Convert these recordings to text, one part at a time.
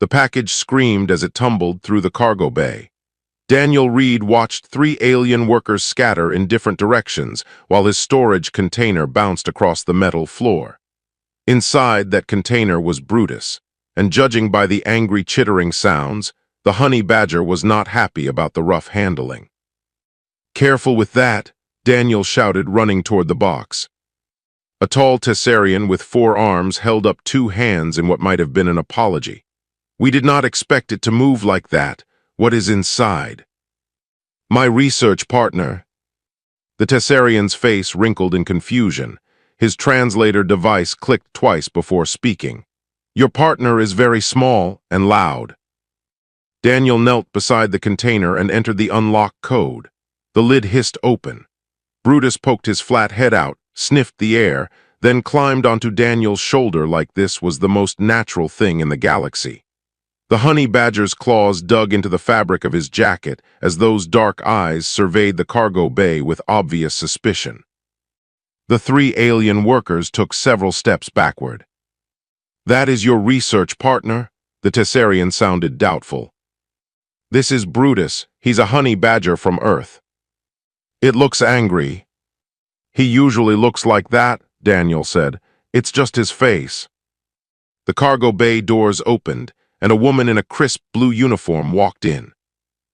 The package screamed as it tumbled through the cargo bay. Daniel Reed watched 3 alien workers scatter in different directions while his storage container bounced across the metal floor. Inside that container was Brutus, and judging by the angry chittering sounds, the honey badger was not happy about the rough handling. "Careful with that," Daniel shouted, running toward the box. A tall Tessarian with 4 arms held up 2 hands in what might have been an apology. "We did not expect it to move like that. What is inside?" "My research partner." The Tessarian's face wrinkled in confusion. His translator device clicked twice before speaking. "Your partner is very small and loud." Daniel knelt beside the container and entered the unlock code. The lid hissed open. Brutus poked his flat head out, sniffed the air, then climbed onto Daniel's shoulder like this was the most natural thing in the galaxy. The honey badger's claws dug into the fabric of his jacket as those dark eyes surveyed the cargo bay with obvious suspicion. The 3 alien workers took several steps backward. "That is your research partner?" The Tessarian sounded doubtful. "This is Brutus. He's a honey badger from Earth." "It looks angry." "He usually looks like that," Daniel said. "It's just his face." The cargo bay doors opened, and a woman in a crisp blue uniform walked in.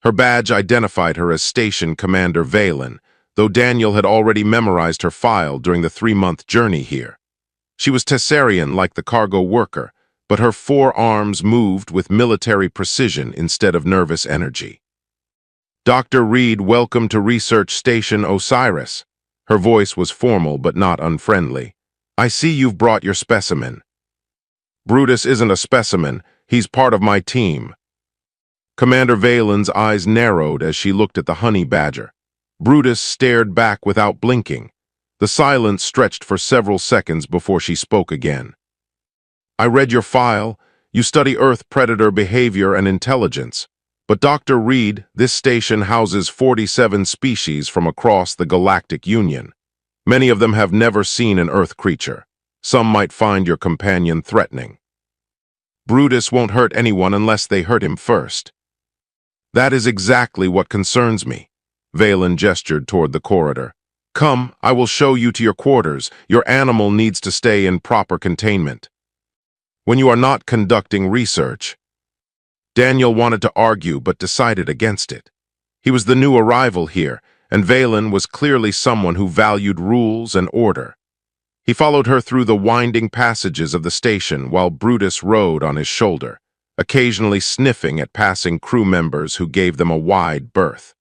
Her badge identified her as Station Commander Valen, though Daniel had already memorized her file during the 3-month journey here. She was Tessarian like the cargo worker, but her 4 arms moved with military precision instead of nervous energy. "Dr. Reed, welcome to Research Station Osiris." Her voice was formal but not unfriendly. "I see you've brought your specimen." "Brutus isn't a specimen. He's part of my team." Commander Valen's eyes narrowed as she looked at the honey badger. Brutus stared back without blinking. The silence stretched for several seconds before she spoke again. "I read your file. You study Earth predator behavior and intelligence. But Dr. Reed, this station houses 47 species from across the Galactic Union. Many of them have never seen an Earth creature. Some might find your companion threatening. Brutus won't hurt anyone unless they hurt him first." "That is exactly what concerns me." Valen gestured toward the corridor. "Come, I will show you to your quarters. Your animal needs to stay in proper containment." "When you are not conducting research." Daniel wanted to argue but decided against it. He was the new arrival here, and Valen was clearly someone who valued rules and order. He followed her through the winding passages of the station while Brutus rode on his shoulder, occasionally sniffing at passing crew members who gave them a wide berth.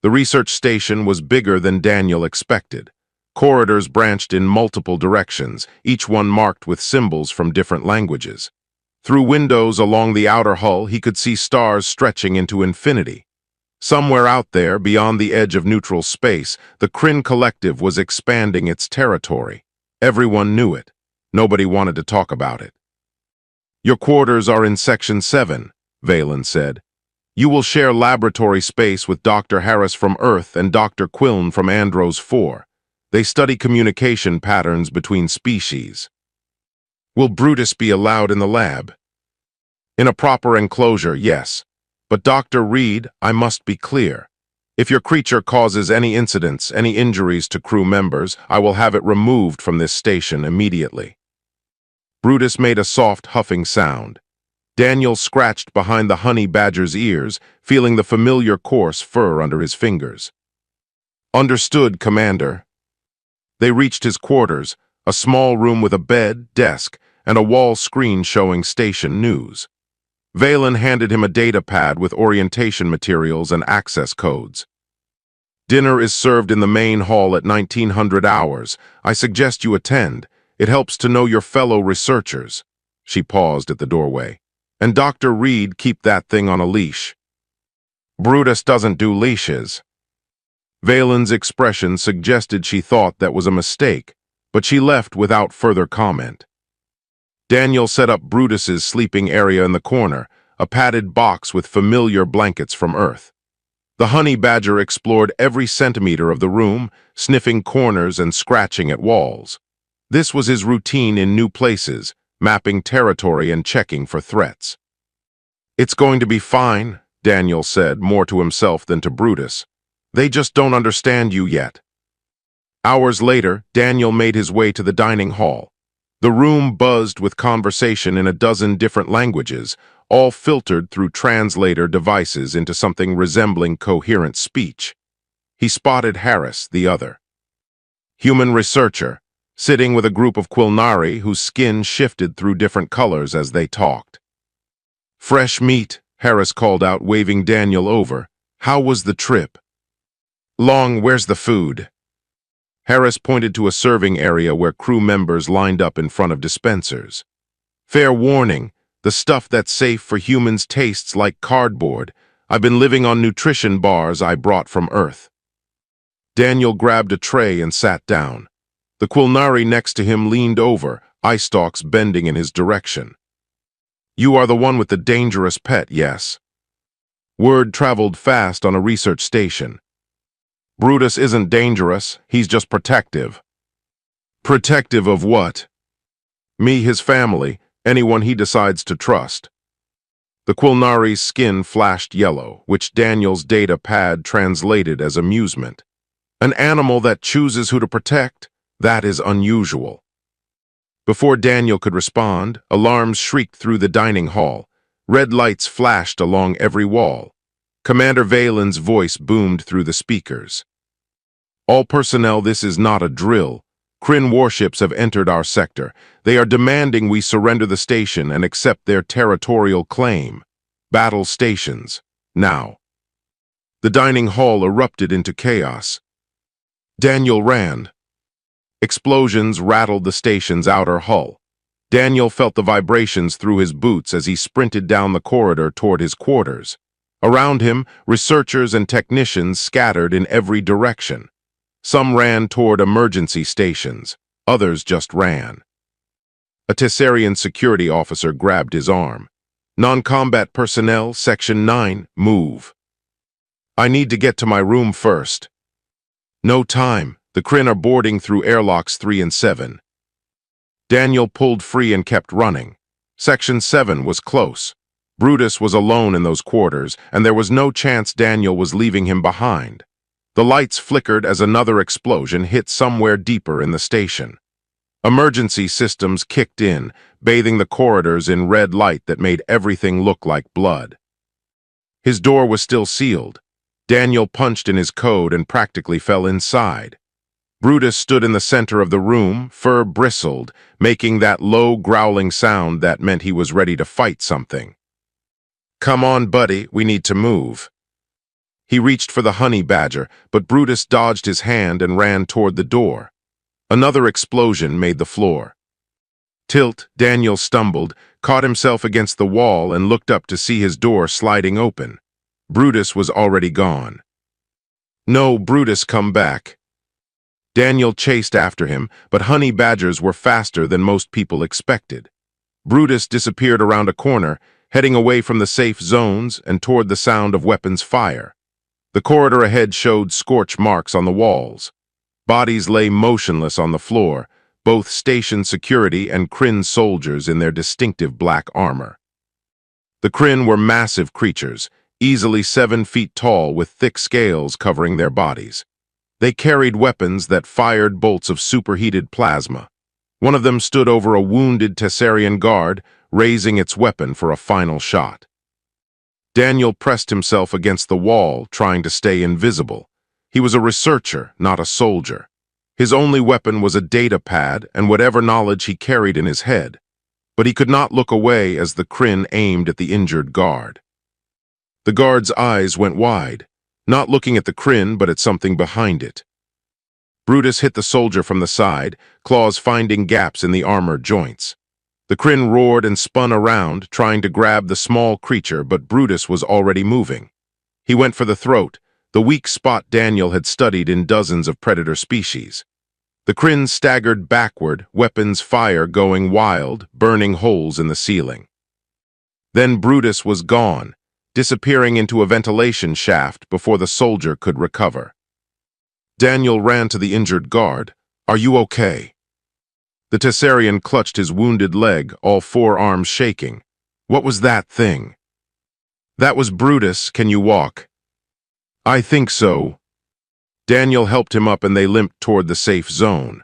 The research station was bigger than Daniel expected. Corridors branched in multiple directions, each one marked with symbols from different languages. Through windows along the outer hull, he could see stars stretching into infinity. Somewhere out there, beyond the edge of neutral space, the Kryn Collective was expanding its territory. Everyone knew it. Nobody wanted to talk about it. "Your quarters are in Section 7, Valen said. "You will share laboratory space with Dr. Harris from Earth and Dr. Quillen from Andros 4. They study communication patterns between species." "Will Brutus be allowed in the lab?" "In a proper enclosure, yes. But Dr. Reed, I must be clear. If your creature causes any incidents, any injuries to crew members, I will have it removed from this station immediately." Brutus made a soft huffing sound. Daniel scratched behind the honey badger's ears, feeling the familiar coarse fur under his fingers. "Understood, Commander." They reached his quarters, a small room with a bed, desk, and a wall screen showing station news. Valen handed him a data pad with orientation materials and access codes. "Dinner is served in the main hall at 1900 hours. I suggest you attend. It helps to know your fellow researchers." She paused at the doorway. "And Dr. Reed, keep that thing on a leash." "Brutus doesn't do leashes." Valen's expression suggested she thought that was a mistake, but she left without further comment. Daniel set up Brutus's sleeping area in the corner, a padded box with familiar blankets from Earth. The honey badger explored every centimeter of the room, sniffing corners and scratching at walls. This was his routine in new places, mapping territory and checking for threats. "It's going to be fine," Daniel said, more to himself than to Brutus. "They just don't understand you yet." Hours later, Daniel made his way to the dining hall. The room buzzed with conversation in a dozen different languages, all filtered through translator devices into something resembling coherent speech. He spotted Harris, the other human researcher, sitting with a group of Quilnari whose skin shifted through different colors as they talked. "Fresh meat," Harris called out, waving Daniel over. "How was the trip?" "Long, where's the food?" Harris pointed to a serving area where crew members lined up in front of dispensers. "Fair warning, the stuff that's safe for humans tastes like cardboard. I've been living on nutrition bars I brought from Earth." Daniel grabbed a tray and sat down. The Quilnari next to him leaned over, eye stalks bending in his direction. "You are the one with the dangerous pet, yes?" Word traveled fast on a research station. "Brutus isn't dangerous, he's just protective." "Protective of what?" "Me, his family, anyone he decides to trust." The Quilnari's skin flashed yellow, which Daniel's data pad translated as amusement. "An animal that chooses who to protect? That is unusual." Before Daniel could respond, alarms shrieked through the dining hall. Red lights flashed along every wall. Commander Valen's voice boomed through the speakers. "All personnel, this is not a drill. Kryn warships have entered our sector. They are demanding we surrender the station and accept their territorial claim. Battle stations. Now." The dining hall erupted into chaos. Daniel ran. Explosions rattled the station's outer hull. Daniel felt the vibrations through his boots as he sprinted down the corridor toward his quarters. Around him, researchers and technicians scattered in every direction. Some ran toward emergency stations, others just ran. A Tessarian security officer grabbed his arm. "Non-combat personnel, Section 9, move." "I need to get to my room first." "No time. The Kryn are boarding through airlocks 3 and 7. Daniel pulled free and kept running. Section 7 was close. Brutus was alone in those quarters, and there was no chance Daniel was leaving him behind. The lights flickered as another explosion hit somewhere deeper in the station. Emergency systems kicked in, bathing the corridors in red light that made everything look like blood. His door was still sealed. Daniel punched in his code and practically fell inside. Brutus stood in the center of the room, fur bristled, making that low, growling sound that meant he was ready to fight something. "Come on, buddy, we need to move." He reached for the honey badger, but Brutus dodged his hand and ran toward the door. Another explosion made the floor. Tilt, Daniel stumbled, caught himself against the wall and looked up to see his door sliding open. Brutus was already gone. "No, Brutus, come back." Daniel chased after him, but honey badgers were faster than most people expected. Brutus disappeared around a corner, heading away from the safe zones and toward the sound of weapons fire. The corridor ahead showed scorch marks on the walls. Bodies lay motionless on the floor, both station security and Kryn soldiers in their distinctive black armor. The Kryn were massive creatures, easily 7 feet tall with thick scales covering their bodies. They carried weapons that fired bolts of superheated plasma. One of them stood over a wounded Tessarian guard, raising its weapon for a final shot. Daniel pressed himself against the wall, trying to stay invisible. He was a researcher, not a soldier. His only weapon was a data pad and whatever knowledge he carried in his head. But he could not look away as the Kryn aimed at the injured guard. The guard's eyes went wide, not looking at the Kryn but at something behind it. Brutus hit the soldier from the side, claws finding gaps in the armor joints. The Kryn roared and spun around, trying to grab the small creature, but Brutus was already moving. He went for the throat, the weak spot Daniel had studied in dozens of predator species. The Kryn staggered backward, weapons fire going wild, burning holes in the ceiling. Then Brutus was gone, disappearing into a ventilation shaft before the soldier could recover. Daniel ran to the injured guard. "Are you okay?" The Tessarian clutched his wounded leg, all 4 arms shaking. "What was that thing?" That was Brutus. Can you walk? I think so. Daniel helped him up and they limped toward the safe zone.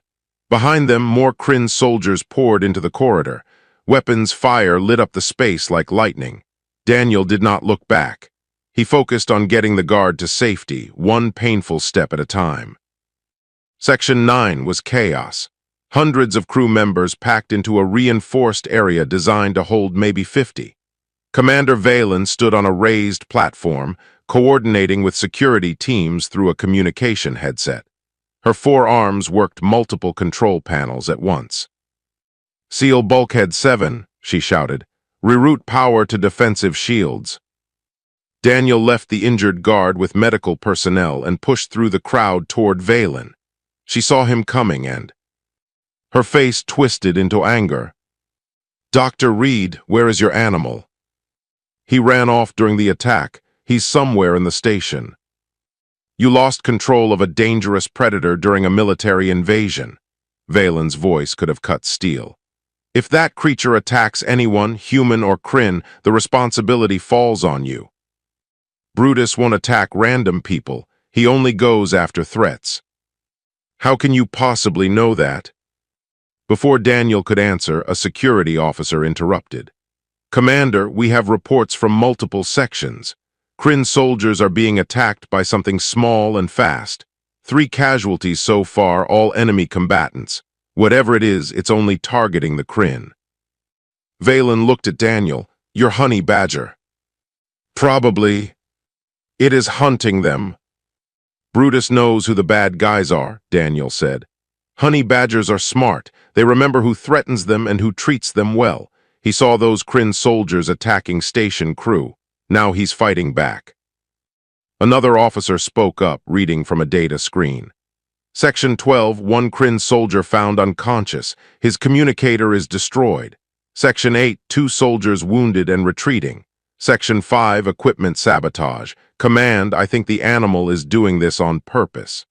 Behind them, more Kryn soldiers poured into the corridor. Weapons fire lit up the space like lightning. Daniel did not look back. He focused on getting the guard to safety, one painful step at a time. Section 9 was chaos. Hundreds of crew members packed into a reinforced area designed to hold maybe 50. Commander Valen stood on a raised platform, coordinating with security teams through a communication headset. Her four arms worked multiple control panels at once. "Seal Bulkhead 7, she shouted. "Reroute power to defensive shields." Daniel left the injured guard with medical personnel and pushed through the crowd toward Valen. She saw him coming and her face twisted into anger. "Dr. Reed, where is your animal?" "He ran off during the attack. He's somewhere in the station." "You lost control of a dangerous predator during a military invasion." Valen's voice could have cut steel. "If that creature attacks anyone, human or Kryn, the responsibility falls on you. Brutus won't attack random people. He only goes after threats." "How can you possibly know that?" Before Daniel could answer, a security officer interrupted. "Commander, we have reports from multiple sections. Kryn soldiers are being attacked by something small and fast. 3 casualties so far, all enemy combatants. Whatever it is, it's only targeting the Kryn." Valen looked at Daniel. "Your honey badger." "Probably. It is hunting them." "Brutus knows who the bad guys are," Daniel said. "Honey badgers are smart. They remember who threatens them and who treats them well. He saw those Kryn soldiers attacking station crew. Now he's fighting back." Another officer spoke up, reading from a data screen. "Section 12, 1 Kryn soldier found unconscious. His communicator is destroyed. Section 8, 2 soldiers wounded and retreating. Section 5, equipment sabotage. Command, I think the animal is doing this on purpose."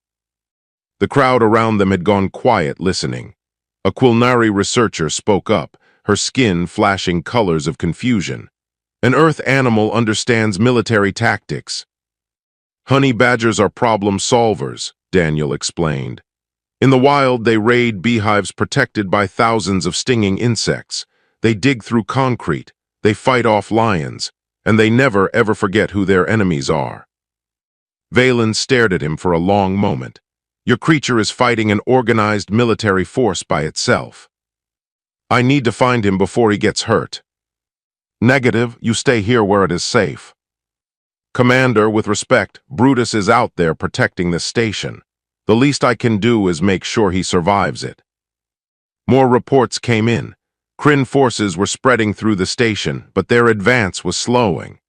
The crowd around them had gone quiet, listening. A culinary researcher spoke up, her skin flashing colors of confusion. "An Earth animal understands military tactics." "Honey badgers are problem solvers," Daniel explained. "In the wild, they raid beehives protected by thousands of stinging insects. They dig through concrete, they fight off lions, and they never ever forget who their enemies are." Valen stared at him for a long moment. "Your creature is fighting an organized military force by itself. I need to find him before he gets hurt." "Negative, you stay here where it is safe." "Commander, with respect, Brutus is out there protecting the station. The least I can do is make sure he survives it." More reports came in. Kryn forces were spreading through the station, but their advance was slowing.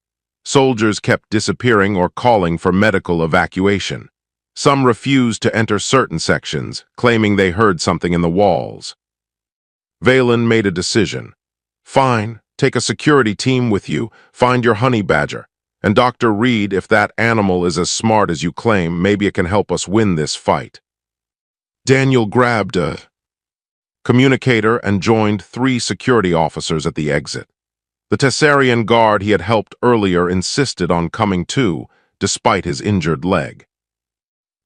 Soldiers kept disappearing or calling for medical evacuation. Some refused to enter certain sections, claiming they heard something in the walls. Valen made a decision. "Fine, take a security team with you, find your honey badger. And Dr. Reed, if that animal is as smart as you claim, maybe it can help us win this fight." Daniel grabbed a communicator and joined 3 security officers at the exit. The Tessarian guard he had helped earlier insisted on coming too, despite his injured leg.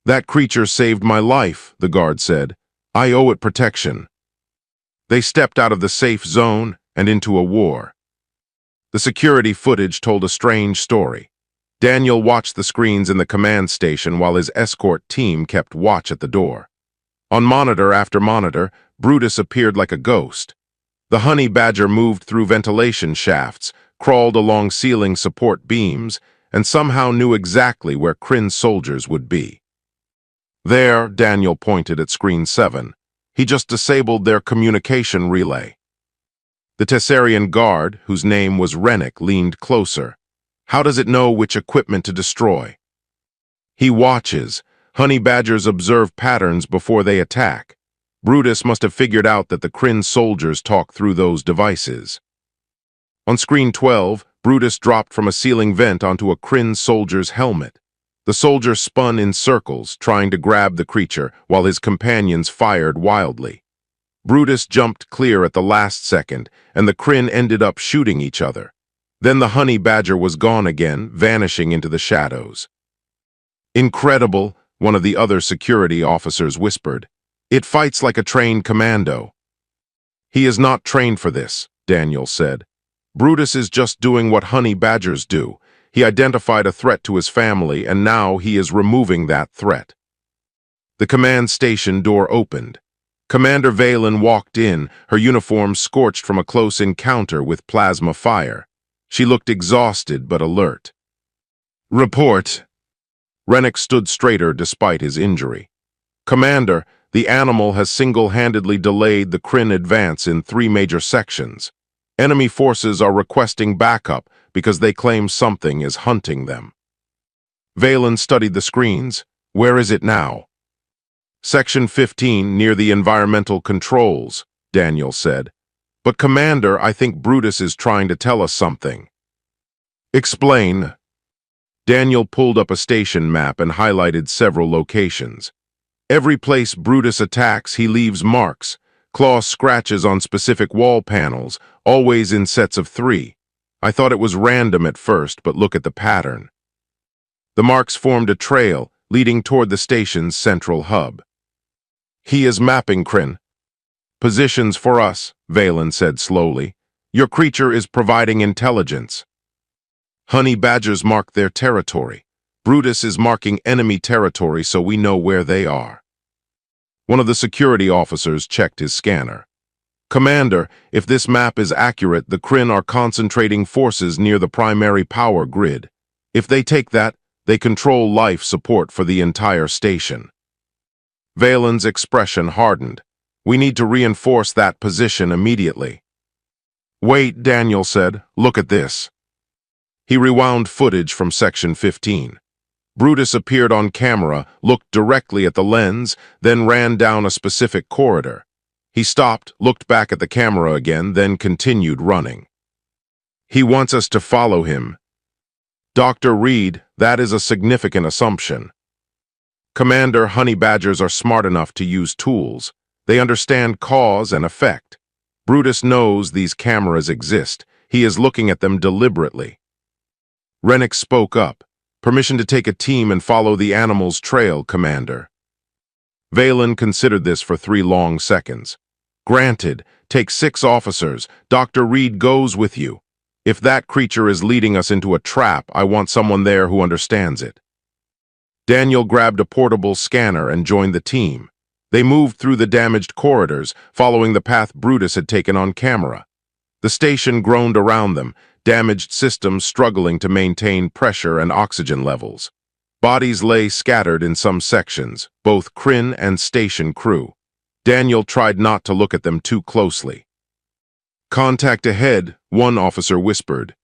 "That creature saved my life," the guard said. "I owe it protection." They stepped out of the safe zone and into a war. The security footage told a strange story. Daniel watched the screens in the command station while his escort team kept watch at the door. On monitor after monitor, Brutus appeared like a ghost. The honey badger moved through ventilation shafts, crawled along ceiling support beams, and somehow knew exactly where Kryn soldiers would be. "There," Daniel pointed at screen 7. "He just disabled their communication relay." The Tessarian guard, whose name was Rennick, leaned closer. "How does it know which equipment to destroy?" "He watches. Honey badgers observe patterns before they attack. Brutus must have figured out that the Kryn soldiers talk through those devices." On screen 12, Brutus dropped from a ceiling vent onto a Kryn soldier's helmet. The soldier spun in circles, trying to grab the creature, while his companions fired wildly. Brutus jumped clear at the last second, and the Kryn ended up shooting each other. Then the honey badger was gone again, vanishing into the shadows. "Incredible," one of the other security officers whispered. "It fights like a trained commando." "He is not trained for this," Daniel said. "Brutus is just doing what honey badgers do. He identified a threat to his family, and now he is removing that threat." The command station door opened. Commander Valen walked in, her uniform scorched from a close encounter with plasma fire. She looked exhausted but alert. "Report." Rennick stood straighter despite his injury. "Commander, the animal has single-handedly delayed the Kryn advance in 3 major sections. Enemy forces are requesting backup because they claim something is hunting them." Valen studied the screens. "Where is it now?" "Section 15, near the environmental controls," Daniel said. "But Commander, I think Brutus is trying to tell us something." "Explain." Daniel pulled up a station map and highlighted several locations. "Every place Brutus attacks, he leaves marks, claw scratches on specific wall panels, always in sets of 3. I thought it was random at first, but look at the pattern." The marks formed a trail, leading toward the station's central hub. "He is mapping Kryn positions for us," Valen said slowly. "Your creature is providing intelligence. Honey badgers mark their territory. Brutus is marking enemy territory so we know where they are." One of the security officers checked his scanner. "Commander, if this map is accurate, the Kryn are concentrating forces near the primary power grid. If they take that, they control life support for the entire station." Valen's expression hardened. "We need to reinforce that position immediately." "Wait," Daniel said. "Look at this." He rewound footage from Section 15. Brutus appeared on camera, looked directly at the lens, then ran down a specific corridor. He stopped, looked back at the camera again, then continued running. "He wants us to follow him." "Dr. Reed, that is a significant assumption." "Commander, honey badgers are smart enough to use tools. They understand cause and effect. Brutus knows these cameras exist. He is looking at them deliberately." Rennick spoke up. "Permission to take a team and follow the animal's trail, Commander." Valen considered this for 3 long seconds. "Granted. Take 6 officers. Dr. Reed goes with you. If that creature is leading us into a trap, I want someone there who understands it." Daniel grabbed a portable scanner and joined the team. They moved through the damaged corridors, following the path Brutus had taken on camera. The station groaned around them, damaged systems struggling to maintain pressure and oxygen levels. Bodies lay scattered in some sections, both Kryn and station crew. Daniel tried not to look at them too closely. "Contact ahead," one officer whispered.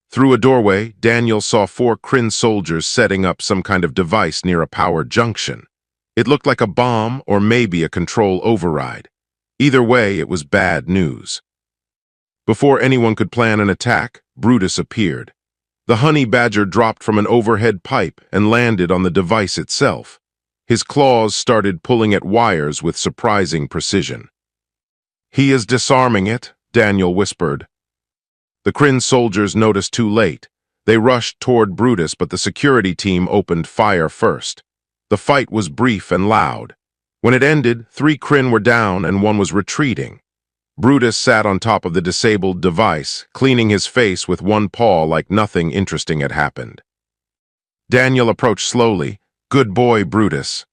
Through a doorway, Daniel saw 4 Kryn soldiers setting up some kind of device near a power junction. It looked like a bomb or maybe a control override. Either way, it was bad news. Before anyone could plan an attack, Brutus appeared. The honey badger dropped from an overhead pipe and landed on the device itself. His claws started pulling at wires with surprising precision. "He is disarming it," Daniel whispered. The Kryn soldiers noticed too late. They rushed toward Brutus, but the security team opened fire first. The fight was brief and loud. When it ended, 3 Kryn were down and 1 was retreating. Brutus sat on top of the disabled device, cleaning his face with 1 paw like nothing interesting had happened. Daniel approached slowly. "Good boy, Brutus."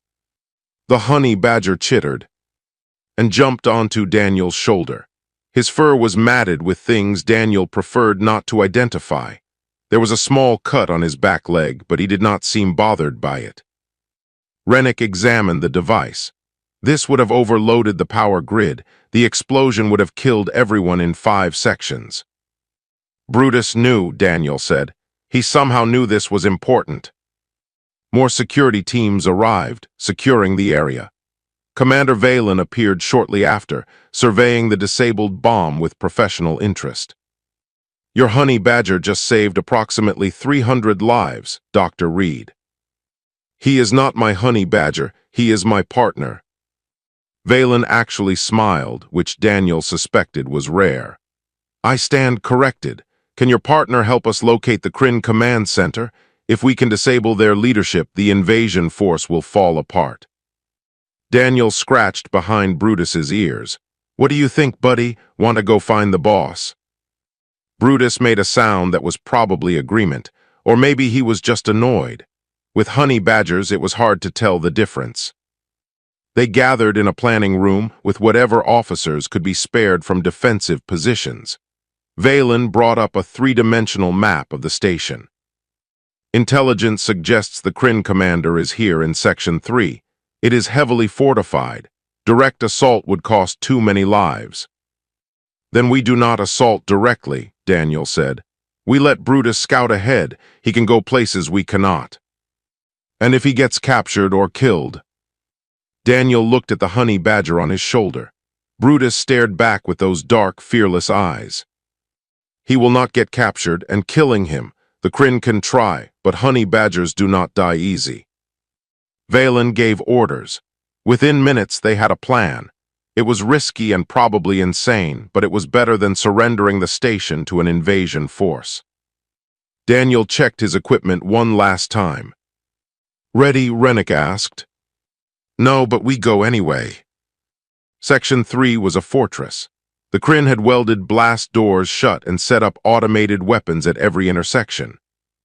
The honey badger chittered and jumped onto Daniel's shoulder. His fur was matted with things Daniel preferred not to identify. There was a small cut on his back leg, but he did not seem bothered by it. Rennick examined the device. This would have overloaded the power grid. The explosion would have killed everyone in 5 sections. "Brutus knew," Daniel said. "He somehow knew this was important." More security teams arrived, securing the area. Commander Valen appeared shortly after, surveying the disabled bomb with professional interest. "Your honey badger just saved approximately 300 lives, Dr. Reed." "He is not my honey badger, he is my partner." Valen actually smiled, which Daniel suspected was rare. "I stand corrected. Can your partner help us locate the Kryn command center? If we can disable their leadership, the invasion force will fall apart. Daniel scratched behind Brutus's ears. What do you think, buddy? Want to go find the boss? Brutus made a sound that was probably agreement, or maybe he was just annoyed. With honey badgers, it was hard to tell the difference. They gathered in a planning room with whatever officers could be spared from defensive positions. Valen brought up a three-dimensional map of the station. Intelligence suggests the Kryn commander is here in Section 3. It is heavily fortified. Direct assault would cost too many lives. Then we do not assault directly, Daniel said. We let Brutus scout ahead. He can go places we cannot. And if he gets captured or killed? Daniel looked at the honey badger on his shoulder. Brutus stared back with those dark, fearless eyes. He will not get captured, and killing him, the Kryn can try, but honey badgers do not die easy. Valen gave orders. Within minutes, they had a plan. It was risky and probably insane, but it was better than surrendering the station to an invasion force. Daniel checked his equipment one last time. Ready, Rennick asked. No, but we go anyway. Section 3 was a fortress. The Kryn had welded blast doors shut and set up automated weapons at every intersection.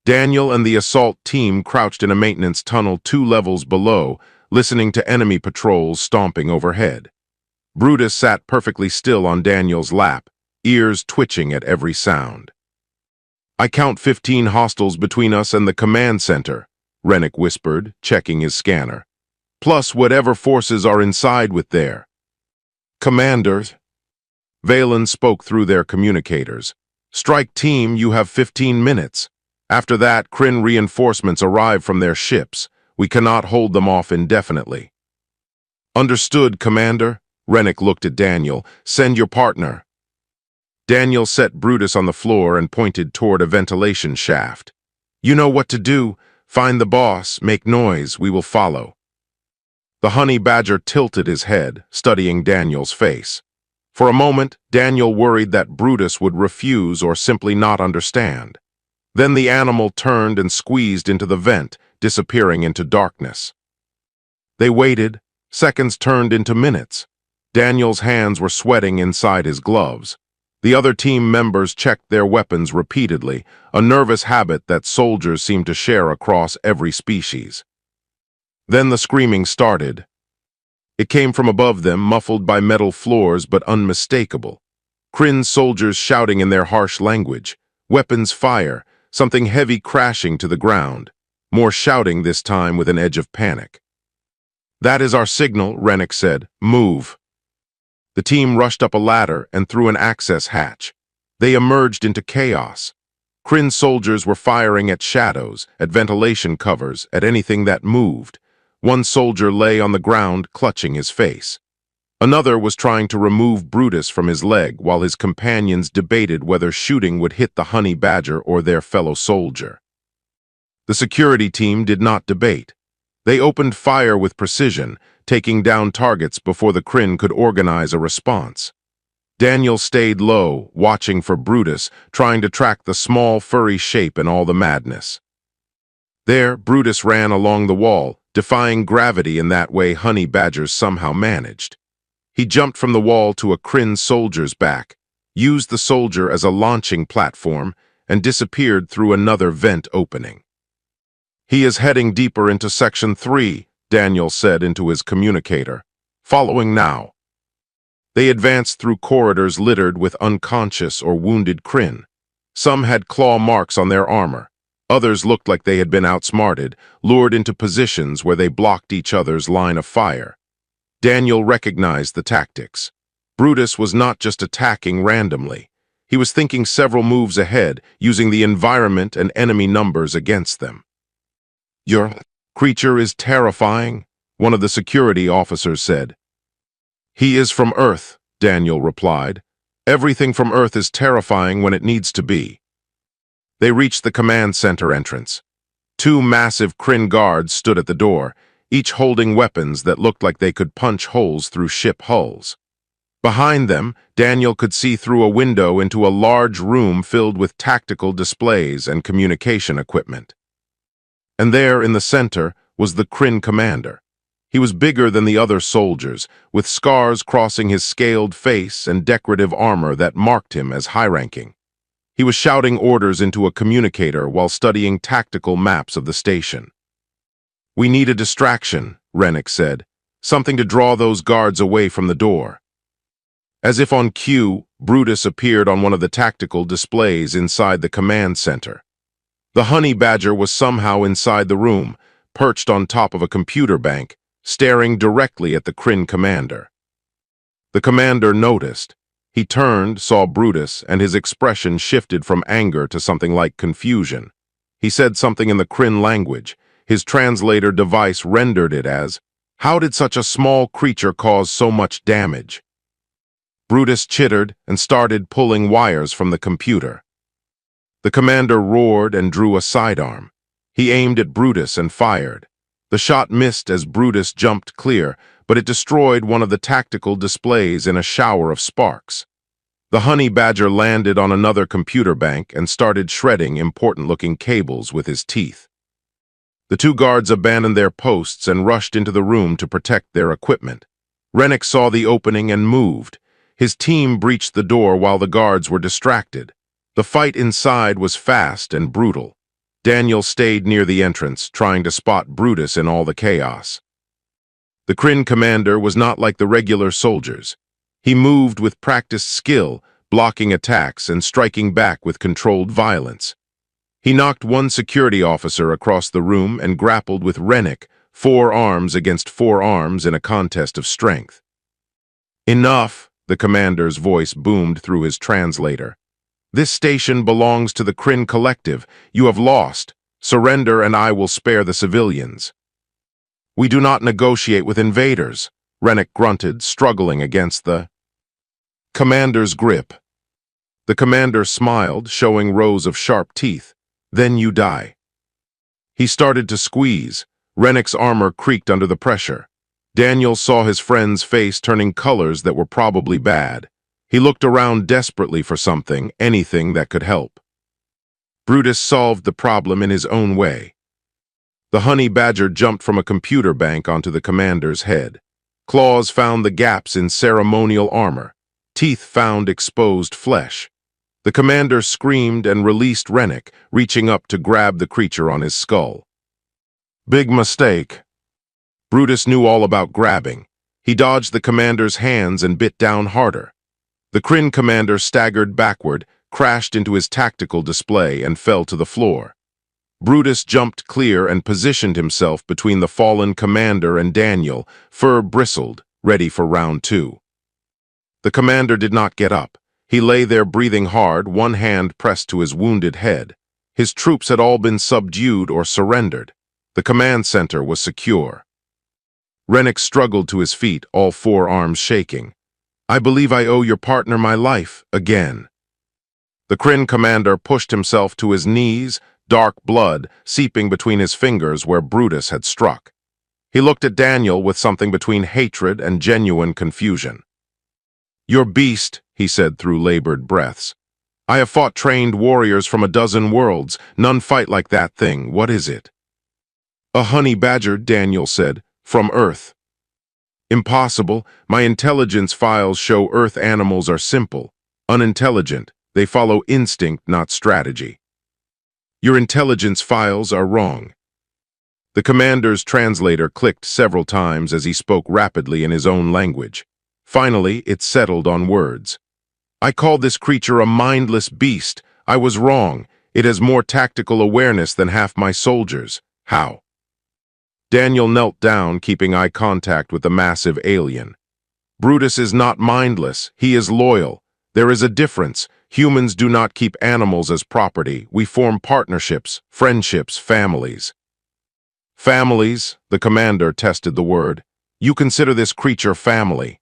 Daniel and the assault team crouched in a maintenance tunnel 2 levels below, listening to enemy patrols stomping overhead. Brutus sat perfectly still on Daniel's lap, ears twitching at every sound. I count 15 hostiles between us and the command center, Rennick whispered, checking his scanner. Plus whatever forces are inside with there. Commanders. Valen spoke through their communicators. Strike team, you have 15 minutes. After that, Kryn reinforcements arrive from their ships. We cannot hold them off indefinitely. Understood, Commander. Rennick looked at Daniel. Send your partner. Daniel set Brutus on the floor and pointed toward a ventilation shaft. You know what to do. Find the boss, make noise, we will follow. The honey badger tilted his head, studying Daniel's face. For a moment, Daniel worried that Brutus would refuse or simply not understand. Then the animal turned and squeezed into the vent, disappearing into darkness. They waited. Seconds turned into minutes. Daniel's hands were sweating inside his gloves. The other team members checked their weapons repeatedly, a nervous habit that soldiers seem to share across every species. Then the screaming started. It came from above them, muffled by metal floors but unmistakable. Kryn soldiers shouting in their harsh language. Weapons fire, something heavy crashing to the ground. More shouting this time with an edge of panic. That is our signal, Rennick said. Move. The team rushed up a ladder and through an access hatch. They emerged into chaos. Kryn soldiers were firing at shadows, at ventilation covers, at anything that moved. One soldier lay on the ground, clutching his face. Another was trying to remove Brutus from his leg while his companions debated whether shooting would hit the honey badger or their fellow soldier. The security team did not debate. They opened fire with precision, taking down targets before the Kryn could organize a response. Daniel stayed low, watching for Brutus, trying to track the small, furry shape in all the madness. There, Brutus ran along the wall, defying gravity in that way honey badgers somehow managed. He jumped from the wall to a Kryn soldier's back, used the soldier as a launching platform, and disappeared through another vent opening. He is heading deeper into Section 3, Daniel said into his communicator. Following now. They advanced through corridors littered with unconscious or wounded Kryn. Some had claw marks on their armor. Others looked like they had been outsmarted, lured into positions where they blocked each other's line of fire. Daniel recognized the tactics. Brutus was not just attacking randomly. He was thinking several moves ahead, using the environment and enemy numbers against them. Your creature is terrifying, one of the security officers said. He is from Earth, Daniel replied. Everything from Earth is terrifying when it needs to be. They reached the command center entrance. 2 massive Kryn guards stood at the door, each holding weapons that looked like they could punch holes through ship hulls. Behind them, Daniel could see through a window into a large room filled with tactical displays and communication equipment. And there, in the center, was the Kryn commander. He was bigger than the other soldiers, with scars crossing his scaled face and decorative armor that marked him as high-ranking. He was shouting orders into a communicator while studying tactical maps of the station. "We need a distraction," Rennick said. "Something to draw those guards away from the door." As if on cue, Brutus appeared on one of the tactical displays inside the command center. The honey badger was somehow inside the room, perched on top of a computer bank, staring directly at the Kryn commander. The commander noticed. He turned, saw Brutus, and his expression shifted from anger to something like confusion. He said something in the Kryn language. His translator device rendered it as, "How did such a small creature cause so much damage?" Brutus chittered and started pulling wires from the computer. The commander roared and drew a sidearm. He aimed at Brutus and fired. The shot missed as Brutus jumped clear, but it destroyed one of the tactical displays in a shower of sparks. The honey badger landed on another computer bank and started shredding important-looking cables with his teeth. The two guards abandoned their posts and rushed into the room to protect their equipment. Rennick saw the opening and moved. His team breached the door while the guards were distracted. The fight inside was fast and brutal. Daniel stayed near the entrance, trying to spot Brutus in all the chaos. The Kryn commander was not like the regular soldiers. He moved with practiced skill, blocking attacks and striking back with controlled violence. He knocked one security officer across the room and grappled with Rennick, 4 arms against 4 arms in a contest of strength. "Enough," the commander's voice boomed through his translator. "This station belongs to the Kryn Collective. You have lost. Surrender and I will spare the civilians." "We do not negotiate with invaders," Rennick grunted, struggling against the commander's grip. The commander smiled, showing rows of sharp teeth. "Then you die." He started to squeeze. Rennick's armor creaked under the pressure. Daniel saw his friend's face turning colors that were probably bad. He looked around desperately for something, anything that could help. Brutus solved the problem in his own way. The honey badger jumped from a computer bank onto the commander's head. Claws found the gaps in ceremonial armor. Teeth found exposed flesh. The commander screamed and released Rennick, reaching up to grab the creature on his skull. "Big mistake." Brutus knew all about grabbing. He dodged the commander's hands and bit down harder. The Kryn commander staggered backward, crashed into his tactical display, and fell to the floor. Brutus jumped clear and positioned himself between the fallen commander and Daniel, fur bristled, ready for round 2. The commander did not get up. He lay there breathing hard, one hand pressed to his wounded head. His troops had all been subdued or surrendered. The command center was secure. Rennick struggled to his feet, all 4 arms shaking. "I believe I owe your partner my life, again." The Kryn commander pushed himself to his knees, dark blood seeping between his fingers where Brutus had struck. He looked at Daniel with something between hatred and genuine confusion. "You're beast," he said through labored breaths. "I have fought trained warriors from a dozen worlds. None fight like that thing. What is it?" "A honey badger," Daniel said. "From Earth." "Impossible. My intelligence files show Earth animals are simple, unintelligent. They follow instinct, not strategy." "Your intelligence files are wrong." The commander's translator clicked several times as he spoke rapidly in his own language. Finally, it settled on words. "I called this creature a mindless beast. I was wrong. It has more tactical awareness than half my soldiers. How?" Daniel knelt down, keeping eye contact with the massive alien. "Brutus is not mindless. He is loyal. There is a difference. Humans do not keep animals as property. We form partnerships, friendships, families." "Families," the commander tested the word. "You consider this creature family."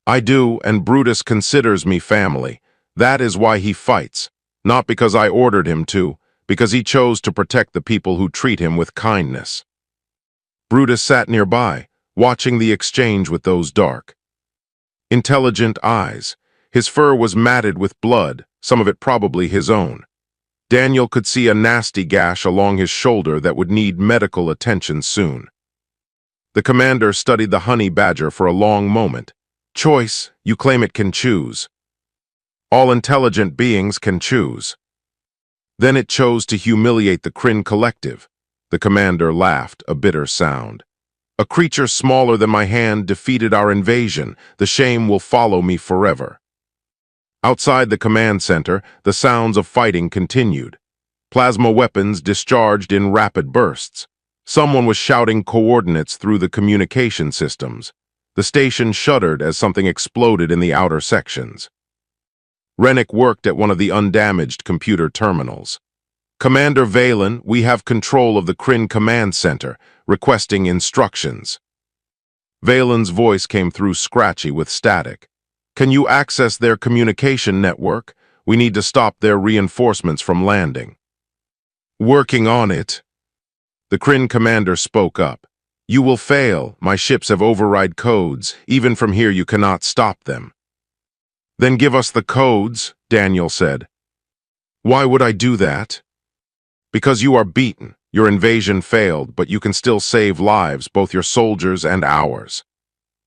"I do, and Brutus considers me family. That is why he fights. Not because I ordered him to, because he chose to protect the people who treat him with kindness." Brutus sat nearby, watching the exchange with those dark. intelligent eyes. His fur was matted with blood, some of it probably his own. Daniel could see a nasty gash along his shoulder that would need medical attention soon. The commander studied the honey badger for a long moment. Choice, you claim it can choose. All intelligent beings can choose. Then it chose to humiliate the Kryn collective. The commander laughed, a bitter sound. A creature smaller than my hand defeated our invasion. The shame will follow me forever. Outside the command center, the sounds of fighting continued. Plasma weapons discharged in rapid bursts. Someone was shouting coordinates through the communication systems. The station shuddered as something exploded in the outer sections. Rennick worked at one of the undamaged computer terminals. Commander Valen, we have control of the Kryn command center, requesting instructions. Valen's voice came through scratchy with static. Can you access their communication network? We need to stop their reinforcements from landing. Working on it. The Kryn commander spoke up. You will fail. My ships have override codes. Even from here you cannot stop them. Then give us the codes, Daniel said. Why would I do that? Because you are beaten. Your invasion failed, but you can still save lives, both your soldiers and ours.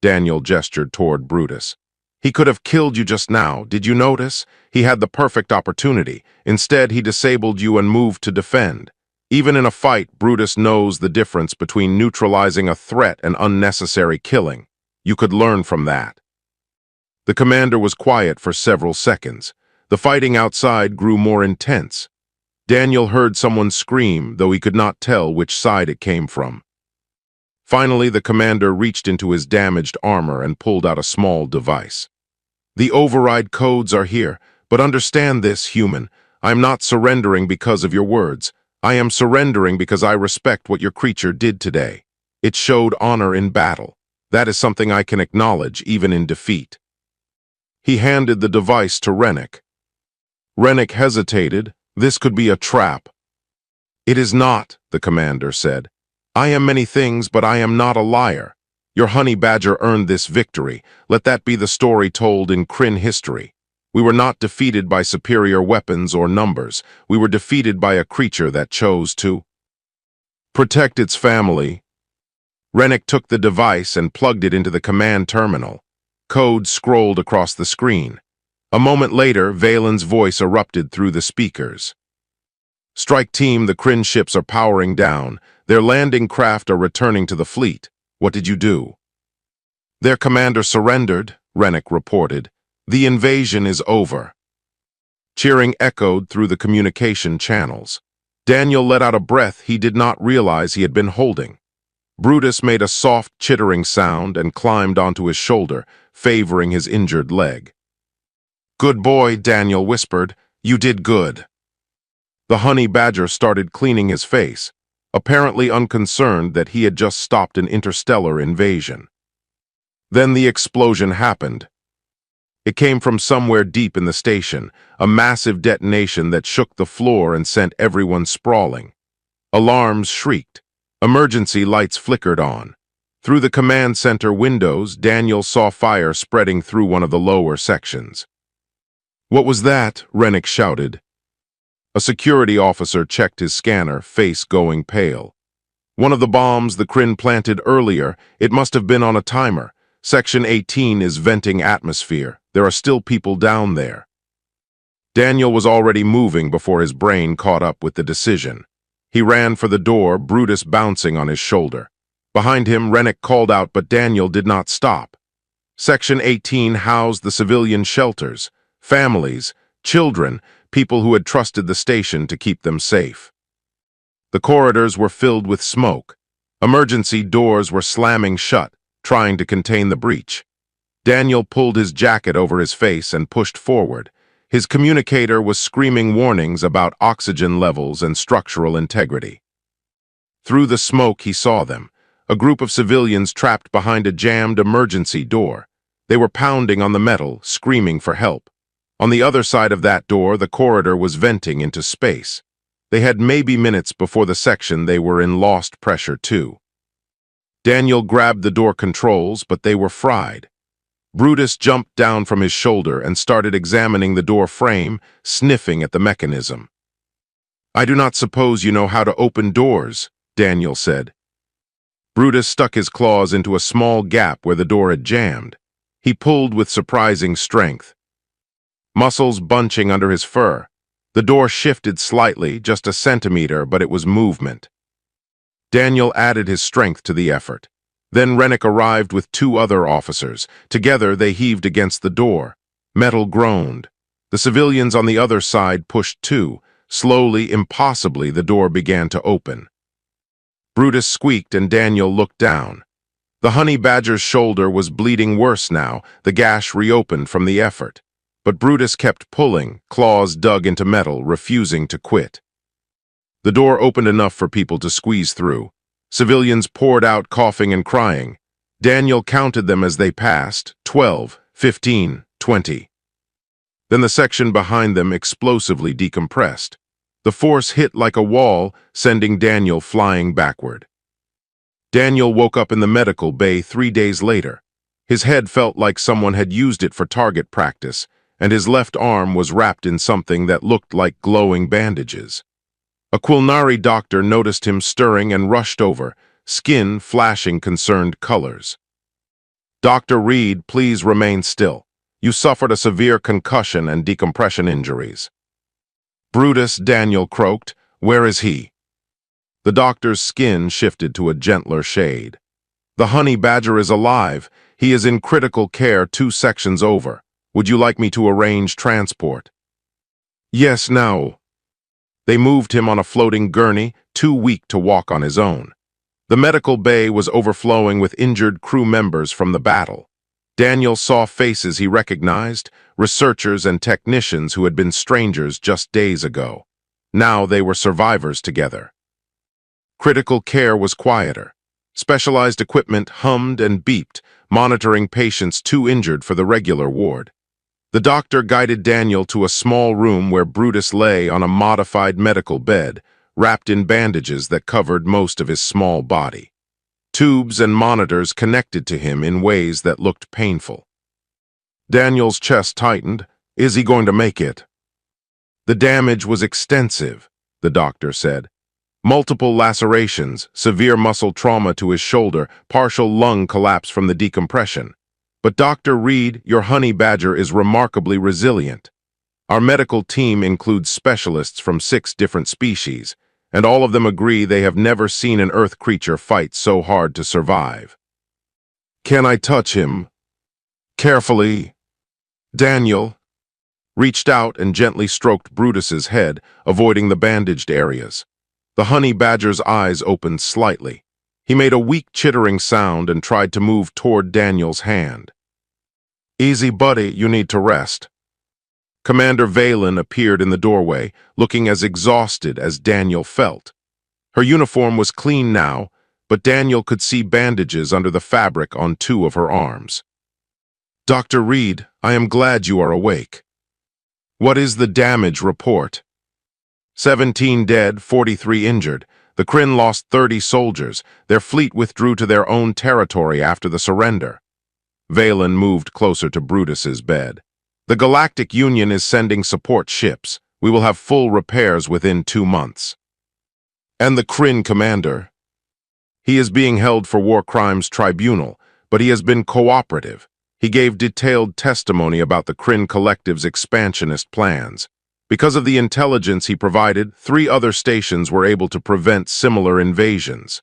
Daniel gestured toward Brutus. He could have killed you just now. Did you notice? He had the perfect opportunity. Instead, he disabled you and moved to defend. Even in a fight, Brutus knows the difference between neutralizing a threat and unnecessary killing. You could learn from that. The commander was quiet for several seconds. The fighting outside grew more intense. Daniel heard someone scream, though he could not tell which side it came from. Finally, the commander reached into his damaged armor and pulled out a small device. The override codes are here, but understand this, human. I am not surrendering because of your words. I am surrendering because I respect what your creature did today. It showed honor in battle. That is something I can acknowledge even in defeat. He handed the device to Rennick. Rennick hesitated. This could be a trap. It is not, the commander said. I am many things, but I am not a liar. Your honey badger earned this victory. Let that be the story told in Kryn history. We were not defeated by superior weapons or numbers. We were defeated by a creature that chose to protect its family. Rennick took the device and plugged it into the command terminal. Code scrolled across the screen. A moment later, Valen's voice erupted through the speakers. Strike team, the Kryn ships are powering down. Their landing craft are returning to the fleet. What did you do? Their commander surrendered, Rennick reported. The invasion is over. Cheering echoed through the communication channels. Daniel let out a breath he did not realize he had been holding. Brutus made a soft, chittering sound and climbed onto his shoulder, favoring his injured leg. Good boy, Daniel whispered. You did good. The honey badger started cleaning his face, apparently unconcerned that he had just stopped an interstellar invasion. Then the explosion happened. It came from somewhere deep in the station, a massive detonation that shook the floor and sent everyone sprawling. Alarms shrieked. Emergency lights flickered on. Through the command center windows, Daniel saw fire spreading through one of the lower sections. What was that? Rennick shouted. A security officer checked his scanner, face going pale. One of the bombs the Kryn planted earlier. It must have been on a timer. Section 18 is venting atmosphere. There are still people down there. Daniel was already moving before his brain caught up with the decision. He ran for the door, Brutus bouncing on his shoulder. Behind him, Rennick called out, but Daniel did not stop. Section 18 housed the civilian shelters, families, children, people who had trusted the station to keep them safe. The corridors were filled with smoke. Emergency doors were slamming shut, trying to contain the breach. Daniel pulled his jacket over his face and pushed forward. His communicator was screaming warnings about oxygen levels and structural integrity. Through the smoke, he saw them, a group of civilians trapped behind a jammed emergency door. They were pounding on the metal, screaming for help. On the other side of that door, the corridor was venting into space. They had maybe minutes before the section they were in lost pressure too. Daniel grabbed the door controls, but they were fried. Brutus jumped down from his shoulder and started examining the door frame, sniffing at the mechanism. "I do not suppose you know how to open doors," Daniel said. Brutus stuck his claws into a small gap where the door had jammed. He pulled with surprising strength, muscles bunching under his fur. The door shifted slightly, just a centimeter, but it was movement. Daniel added his strength to the effort. Then Rennick arrived with 2 other officers. Together they heaved against the door. Metal groaned. The civilians on the other side pushed too. Slowly, impossibly, the door began to open. Brutus squeaked and Daniel looked down. The honey badger's shoulder was bleeding worse now, the gash reopened from the effort. But Brutus kept pulling, claws dug into metal, refusing to quit. The door opened enough for people to squeeze through. Civilians poured out, coughing and crying. Daniel counted them as they passed, 12, 15, 20. Then the section behind them explosively decompressed. The force hit like a wall, sending Daniel flying backward. Daniel woke up in the medical bay 3 days later. His head felt like someone had used it for target practice, and his left arm was wrapped in something that looked like glowing bandages. A Quilnari doctor noticed him stirring and rushed over, skin flashing concerned colors. "Dr. Reed, please remain still. You suffered a severe concussion and decompression injuries." "Brutus," Daniel croaked. "Where is he?" The doctor's skin shifted to a gentler shade. "The honey badger is alive. He is in critical care 2 sections over. Would you like me to arrange transport?" "Yes, now." They moved him on a floating gurney, too weak to walk on his own. The medical bay was overflowing with injured crew members from the battle. Daniel saw faces he recognized, researchers and technicians who had been strangers just days ago. Now they were survivors together. Critical care was quieter. Specialized equipment hummed and beeped, monitoring patients too injured for the regular ward. The doctor guided Daniel to a small room where Brutus lay on a modified medical bed, wrapped in bandages that covered most of his small body. Tubes and monitors connected to him in ways that looked painful. Daniel's chest tightened. Is he going to make it? The damage was extensive, the doctor said. Multiple lacerations, severe muscle trauma to his shoulder, partial lung collapse from the decompression. But Dr. Reed, your honey badger is remarkably resilient. Our medical team includes specialists from 6 different species, and all of them agree they have never seen an Earth creature fight so hard to survive. Can I touch him? Carefully. Daniel reached out and gently stroked Brutus's head, avoiding the bandaged areas. The honey badger's eyes opened slightly. He made a weak chittering sound and tried to move toward Daniel's hand. Easy, buddy, you need to rest. Commander Valen appeared in the doorway, looking as exhausted as Daniel felt. Her uniform was clean now, but Daniel could see bandages under the fabric on 2 of her arms. Dr. Reed, I am glad you are awake. What is the damage report? 17 dead, 43 injured. The Kryn lost 30 soldiers. Their fleet withdrew to their own territory after the surrender. Valen moved closer to Brutus's bed. The Galactic Union is sending support ships. We will have full repairs within 2 months. And the Kryn commander? He is being held for war crimes tribunal, but he has been cooperative. He gave detailed testimony about the Kryn Collective's expansionist plans. Because of the intelligence he provided, 3 other stations were able to prevent similar invasions.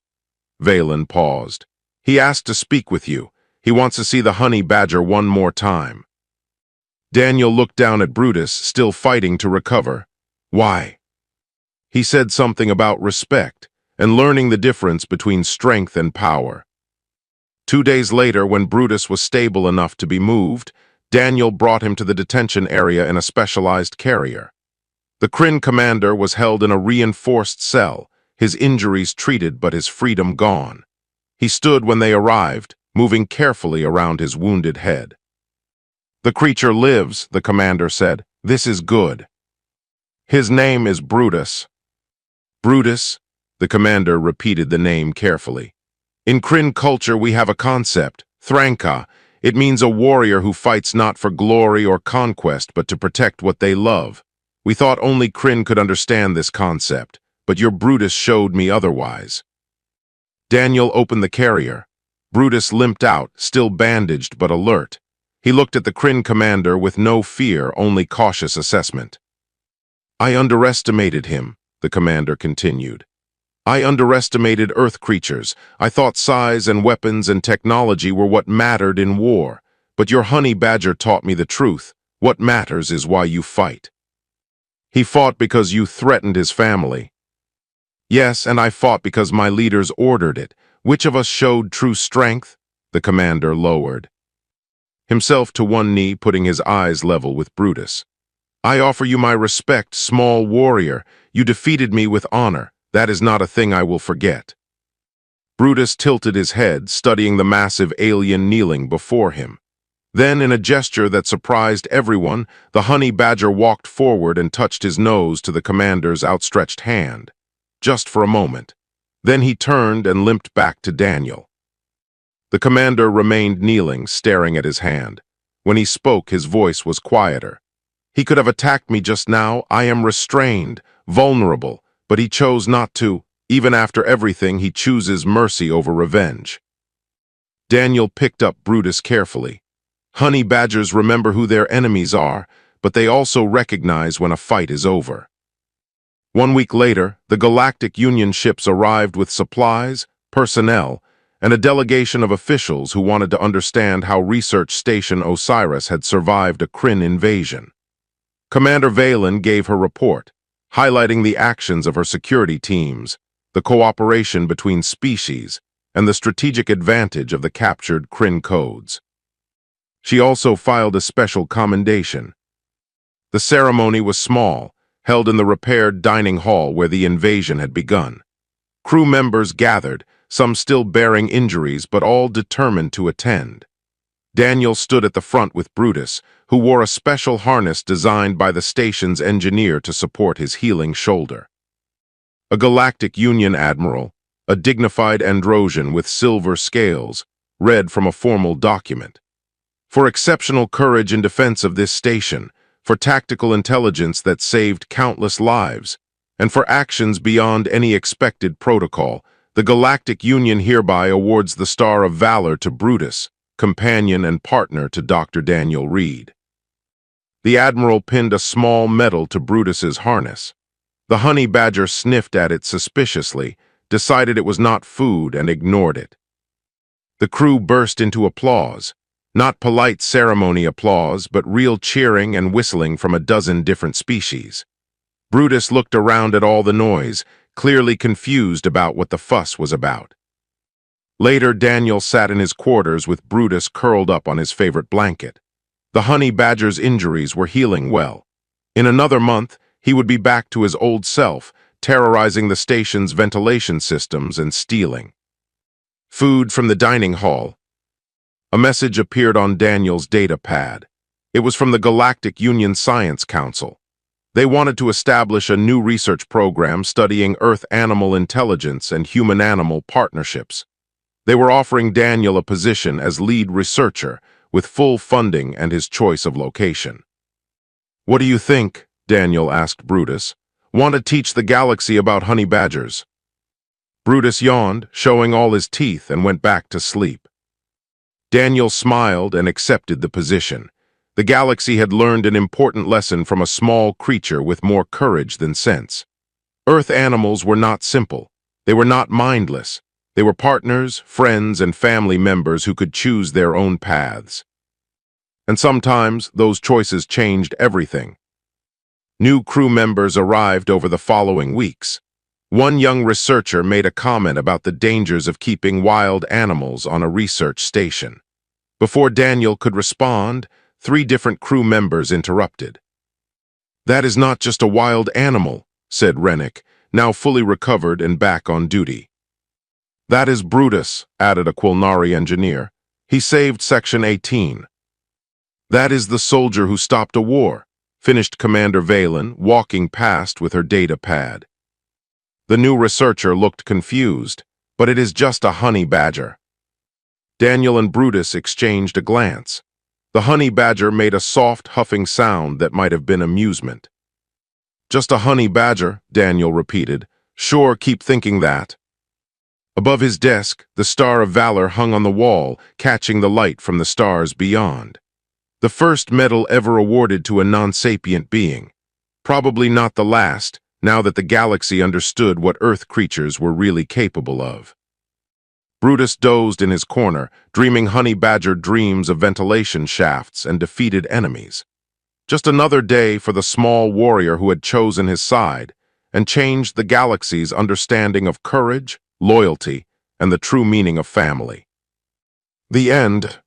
Valen paused. He asked to speak with you. He wants to see the honey badger one more time. Daniel looked down at Brutus, still fighting to recover. Why? He said something about respect and learning the difference between strength and power. 2 days later, when Brutus was stable enough to be moved, Daniel brought him to the detention area in a specialized carrier. The Kryn commander was held in a reinforced cell, his injuries treated but his freedom gone. He stood when they arrived, moving carefully around his wounded head. The creature lives, the commander said. This is good. His name is Brutus. Brutus? The commander repeated the name carefully. In Kryn culture we have a concept, Thranka. It means a warrior who fights not for glory or conquest, but to protect what they love. We thought only Kryn could understand this concept, but your Brutus showed me otherwise. Daniel opened the carrier. Brutus limped out, still bandaged but alert. He looked at the Kryn commander with no fear, only cautious assessment. I underestimated him, the commander continued. I underestimated Earth creatures. I thought size and weapons and technology were what mattered in war. But your honey badger taught me the truth. What matters is why you fight. He fought because you threatened his family. Yes, and I fought because my leaders ordered it. Which of us showed true strength? The commander lowered himself to one knee, putting his eyes level with Brutus. I offer you my respect, small warrior. You defeated me with honor. That is not a thing I will forget. Brutus tilted his head, studying the massive alien kneeling before him. Then, in a gesture that surprised everyone, the honey badger walked forward and touched his nose to the commander's outstretched hand. Just for a moment. Then he turned and limped back to Daniel. The commander remained kneeling, staring at his hand. When he spoke, his voice was quieter. He could have attacked me just now. I am restrained, vulnerable, but he chose not to. Even after everything, he chooses mercy over revenge. Daniel picked up Brutus carefully. Honey badgers remember who their enemies are, but they also recognize when a fight is over. 1 week later, the Galactic Union ships arrived with supplies, personnel, and a delegation of officials who wanted to understand how Research Station Osiris had survived a Kryn invasion. Commander Valen gave her report, highlighting the actions of her security teams, the cooperation between species, and the strategic advantage of the captured Kryn codes. She also filed a special commendation. The ceremony was small, held in the repaired dining hall where the invasion had begun. Crew members gathered, some still bearing injuries but all determined to attend. Daniel stood at the front with Brutus, who wore a special harness designed by the station's engineer to support his healing shoulder. A Galactic Union admiral, a dignified Androsian with silver scales, read from a formal document. For exceptional courage in defense of this station, for tactical intelligence that saved countless lives, and for actions beyond any expected protocol, the Galactic Union hereby awards the Star of Valor to Brutus, companion and partner to Dr. Daniel Reed. The Admiral pinned a small medal to Brutus's harness. The honey badger sniffed at it suspiciously, decided it was not food, and ignored it. The crew burst into applause. Not polite ceremony applause, but real cheering and whistling from a dozen different species. Brutus looked around at all the noise, clearly confused about what the fuss was about. Later, Daniel sat in his quarters with Brutus curled up on his favorite blanket. The honey badger's injuries were healing well. In another month, he would be back to his old self, terrorizing the station's ventilation systems and stealing food from the dining hall. A message appeared on Daniel's data pad. It was from the Galactic Union Science Council. They wanted to establish a new research program studying Earth animal intelligence and human-animal partnerships. They were offering Daniel a position as lead researcher, with full funding and his choice of location. What do you think? Daniel asked Brutus. Want to teach the galaxy about honey badgers? Brutus yawned, showing all his teeth, and went back to sleep. Daniel smiled and accepted the position. The galaxy had learned an important lesson from a small creature with more courage than sense. Earth animals were not simple. They were not mindless. They were partners, friends, and family members who could choose their own paths. And sometimes those choices changed everything. New crew members arrived over the following weeks. One young researcher made a comment about the dangers of keeping wild animals on a research station. Before Daniel could respond, 3 different crew members interrupted. That is not just a wild animal, said Rennick, now fully recovered and back on duty. That is Brutus, added a Quilnari engineer. He saved Section 18. That is the soldier who stopped a war, finished Commander Valen, walking past with her data pad. The new researcher looked confused, but it is just a honey badger. Daniel and Brutus exchanged a glance. The honey badger made a soft, huffing sound that might have been amusement. "Just a honey badger," Daniel repeated. "Sure, keep thinking that." Above his desk, the Star of Valor hung on the wall, catching the light from the stars beyond. The first medal ever awarded to a non-sapient being. Probably not the last, now that the galaxy understood what Earth creatures were really capable of. Brutus dozed in his corner, dreaming honey badger dreams of ventilation shafts and defeated enemies. Just another day for the small warrior who had chosen his side and changed the galaxy's understanding of courage, loyalty, and the true meaning of family. The end.